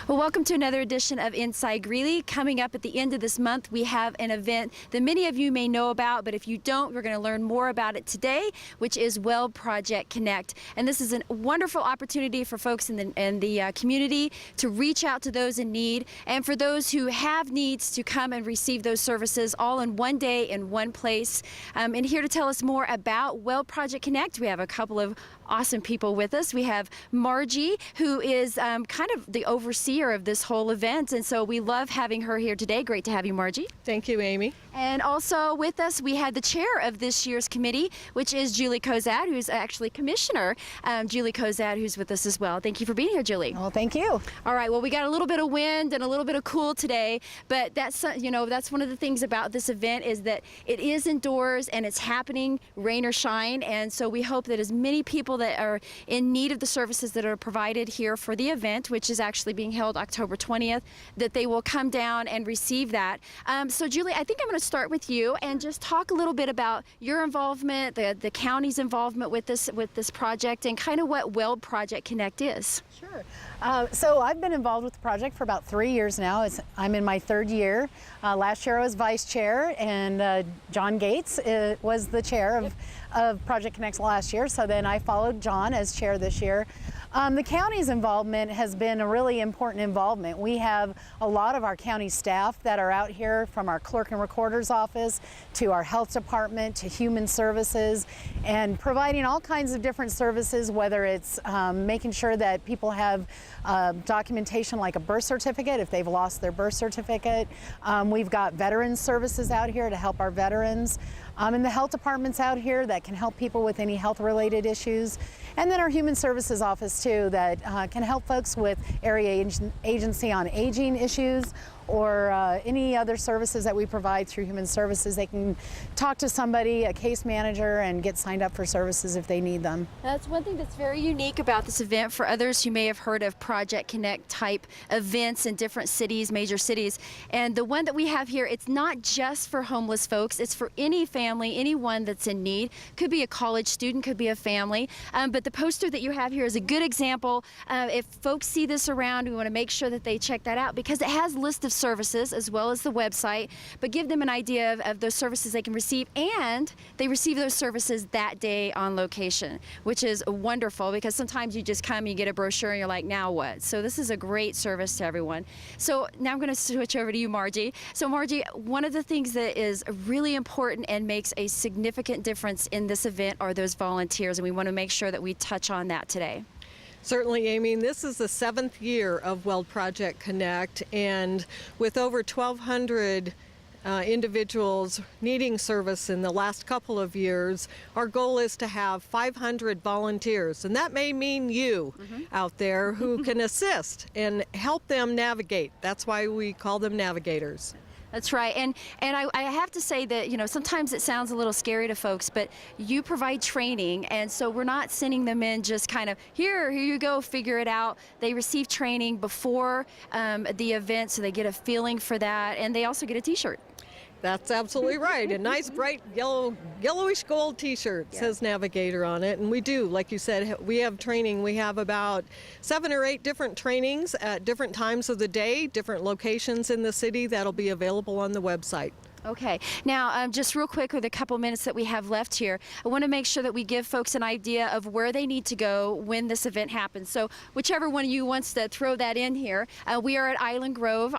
Well, welcome to another edition of Inside Greeley. Coming up at the end of this month, we have an event that many of you may know about, but if you don't, we're going to learn more about it today, which is Weld Project Connect. And this is a wonderful opportunity for folks in the community to reach out to those in need, and for those who have needs to come and receive those services all in one day in one place. And here to tell us more about Weld Project Connect, we have a couple of awesome people with us. We have Margie, who is kind of the overseer of this whole event, and so we love having her here today. Great to have you, Margie. Thank you, Amy. And also with us, we had the chair of this year's committee, which is Julie Kozad, who's actually Commissioner Julie Kozad, who's with us as well. Thank you for being here, Julie. Well, thank you. All right, well, we got a little bit of wind and a little bit of cool today, but that's, that's one of the things about this event is that it is indoors and it's happening, rain or shine, and so we hope that as many people that are in need of the services that are provided here for the event, which is actually being held October 20th, that they will come down and receive that. So Julie, I think I'm going to start with you and just talk a little bit about your involvement, the county's involvement with this project, and kind of what Weld Project Connect is. Sure. So I've been involved with the project for about 3 years now. I'm in my third year. Last year I was vice chair, and John Gates was the chair of Project Connect last year. So then I followed John as chair this year. The county's involvement has been a really important involvement. We have a lot of our county staff that are out here, from our clerk and recorder's office to our health department to human services, and providing all kinds of different services, whether it's making sure that people have documentation like a birth certificate if they've lost their birth certificate. We've got veterans services out here to help our veterans. And the health department's out here that can help people with any health-related issues. And then our human services office too, that can help folks with area agency on aging issues, or any other services that we provide through human services. They can talk to somebody, a case manager, and get signed up for services if they need them. That's one thing that's very unique about this event. For others who may have heard of Project Connect type events in different cities, major cities, and the one that we have here, it's not just for homeless folks, it's for any family, anyone that's in need. Could be a college student, could be a family, but the poster that you have here is a good example. If folks see this around, we want to make sure that they check that out, because it has a list of services as well as the website, but give them an idea of those services they can receive, and they receive those services that day on location, which is wonderful, because sometimes you just come, you get a brochure, and you're like, now what? So this is a great service to everyone. So now I'm going to switch over to you, Margie. So Margie, one of the things that is really important and makes a significant difference in this event are those volunteers, and we want to make sure that we touch on that today. Certainly, Amy. This is the 7th year of Weld Project Connect, and with over 1,200 individuals needing service in the last couple of years, our goal is to have 500 volunteers, and that may mean you out there who can assist and help them navigate. That's why we call them navigators. That's right, and I have to say that, sometimes it sounds a little scary to folks, but you provide training, and so we're not sending them in just kind of, here you go, figure it out. They receive training before the event, so they get a feeling for that, and they also get a t-shirt. That's absolutely right. A nice bright yellowish gold t-shirt says Navigator on it. And we do, like you said, we have training. We have about 7 or 8 different trainings at different times of the day, different locations in the city that'll be available on the website. Okay, now just real quick, with a couple minutes that we have left here, I want to make sure that we give folks an idea of where they need to go when this event happens. So whichever one of you wants to throw that in here, we are at Island Grove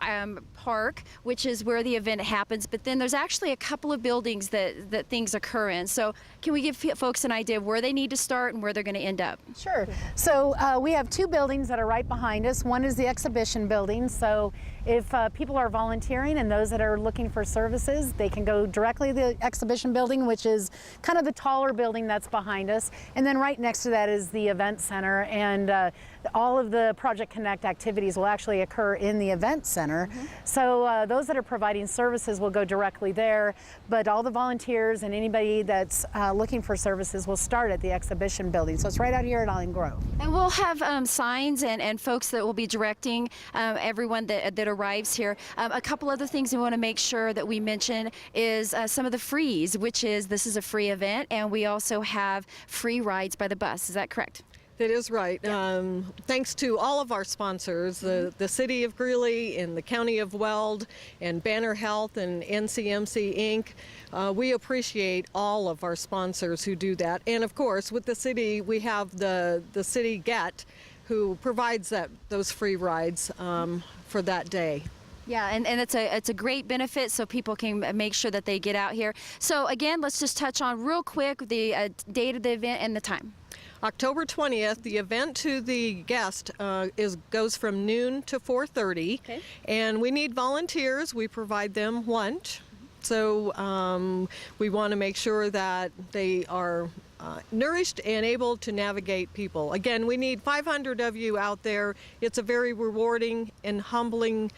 Park, which is where the event happens, but then there's actually a couple of buildings that things occur in. So can we give folks an idea of where they need to start and where they're going to end up? Sure. So we have 2 buildings that are right behind us. One is the exhibition building. So if people are volunteering and those that are looking for services, they can go directly to the exhibition building, which is kind of the taller building that's behind us. And then right next to that is the event center, and all of the Project Connect activities will actually occur in the event center. So those that are providing services will go directly there, but all the volunteers and anybody that's looking for services will start at the exhibition building. So it's right out here at Island Grove. And we'll have signs and folks that will be directing everyone that arrives here. A couple other things we want to make sure that we mention is some of the frees, which is, this is a free event, and we also have free rides by the bus. Is that correct? That is right. Thanks to all of our sponsors, the City of Greeley and the County of Weld and Banner Health and NCMC Inc. We appreciate all of our sponsors who do that. And of course, with the city, we have the City Get, who provides those free rides for that day. Yeah, and it's a great benefit, so people can make sure that they get out here. So again, let's just touch on real quick the date of the event and the time. October 20th, the event to the guest goes from noon to 4:30, Okay. and we need volunteers. We provide them lunch, so we want to make sure that they are nourished and able to navigate people. Again, we need 500 of you out there. It's a very rewarding and humbling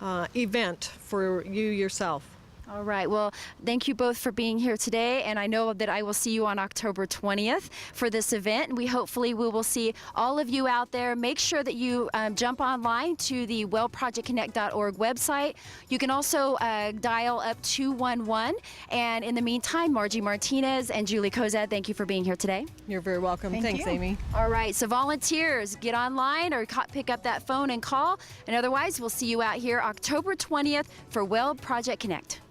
event for you yourself. All right. Well, thank you both for being here today, and I know that I will see you on October 20th for this event. We will see all of you out there. Make sure that you jump online to the weldprojectconnect.org website. You can also dial up 211. And in the meantime, Margie Martinez and Julie Kozad, thank you for being here today. You're very welcome. Thanks, you. Amy. All right. So volunteers, get online or pick up that phone and call. And otherwise, we'll see you out here October 20th for Weld Project Connect.